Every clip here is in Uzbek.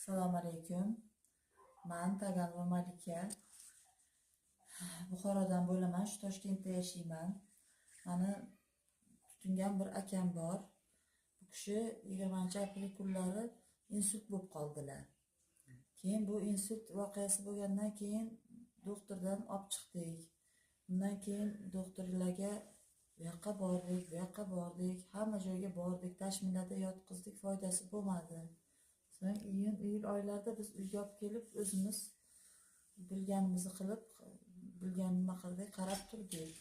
Assalomu alaykum. Men Taganova Malika. Buxorodan bo'laman, shu Toshkentda yashayman. Meni tutingan bir akam bor. Bu kishi 20-aprel kunlari insult bo'lib qoldilar. Keyin bu insult voqeasi bo'lgandan keyin doktordan olib chiqdik. Undan keyin doktorlarga bu yoqqa bordik, hamma joyga bordik, tashmilada yotqizdik, foydasi bo'lmadi. So'ng iyul oylarida biz uyga olib kelib, o'zimiz bilganimizni qilib, bilganimni qilib qarab turdik.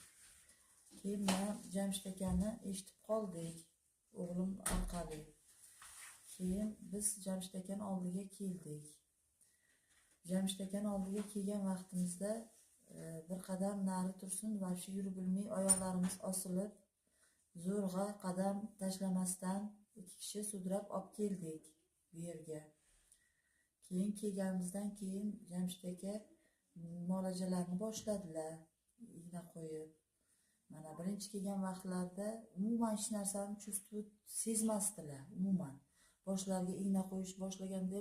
Keyin men Jamshid akani eshitib qoldik, o'g'lim orqali. Keyin biz Jamshid akani oldiga keldik. Jamshid akani oldiga kelgan vaqtimizda bir qadam nari tursin va shu yurib bilmay oyoqlarimiz osilib, zo'rg'a qadam tashlamasdan ikki kishi sudrab olib keldik bu yerga. Keyin kelganimizdan keyin Jamshid aka muolajalarni boshladilar, igna qo'yib. Mana birinchi kelgan vaqtlarda umuman hech narsani chustut sezmasdilar, umuman. Boshlariga igna qo'yish boshlaganda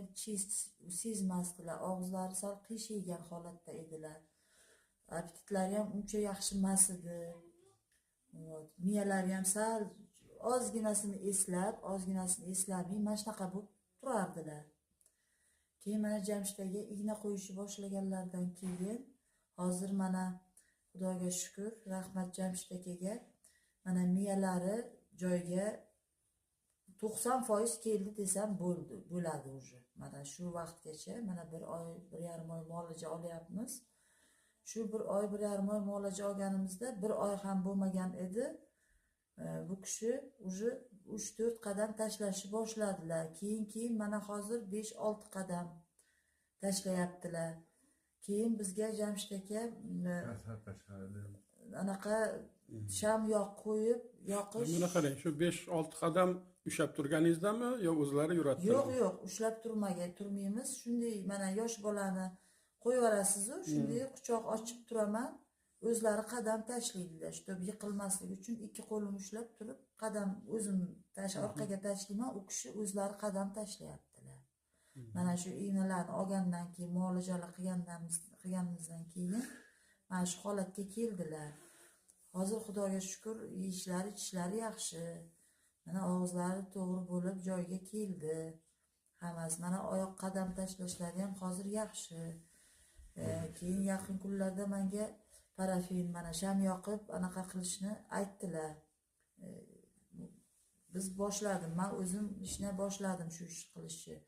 sezmasdilar, og'izlari sal qiyshaygan holatda edilar. Appetitlari ham uncha yaxshi emas edi. Miyalari ham sal ozginasini eslamay mana shunaqa bo'lib turardilar. Keyin mana Jamshid aka igna qo'yishni boshlaganlardan keyin hozir mana Xudoga shukr, rahmat Jamshid akaga, mana miyalari joyiga 90% keldi desam bo'ladi уже. Mana shu vaqtgacha mana 1,5 oy muolaja olyapmiz. Shu 1,5 oy muolaja olganimizda 1 oy ham bo'lmagan edi. Bu kishi уже 3-4 qadam tashlashni boshladilar. Keyin mana hozir 5-6 qadam tashlayaptilar. Keyin bizga Jamshid aka anaqa sham qo'yib yoqish. Buni qarang, shu 5-6 qadam ushlab turganingizdami yo o'zlari yuratdilar? Yo'q, ushlab turmaymiz. Shunday mana yosh bolani qo'yib yuborasiz-ku, shunday quchoq ochib turaman. O'zlari qadam tashlaydilar. Shtob yiqilmaslik uchun ikki qo'lim ushlab turib, qadam o'zim orqaga tashlayman, u kishi o'zlari qadam tashlayaptilar. Mana shu ignalarni olgandan keyin, muolajalar qilganimizdan keyin mana shu holatga keldilar. Hozir Xudoga shukr, yeyishlari, ichishlari yaxshi. Mana og'izlari to'g'ri bo'lib joyiga keldi. Hammasi mana oyoq qadam tashlashlari ham hozir yaxshi. Keyin yaqin kunlarda menga parafin mana sham yoqib anaqa qilishni aytdilar. Biz boshladim, men o'zim ishni boshladim shu ish qilishni.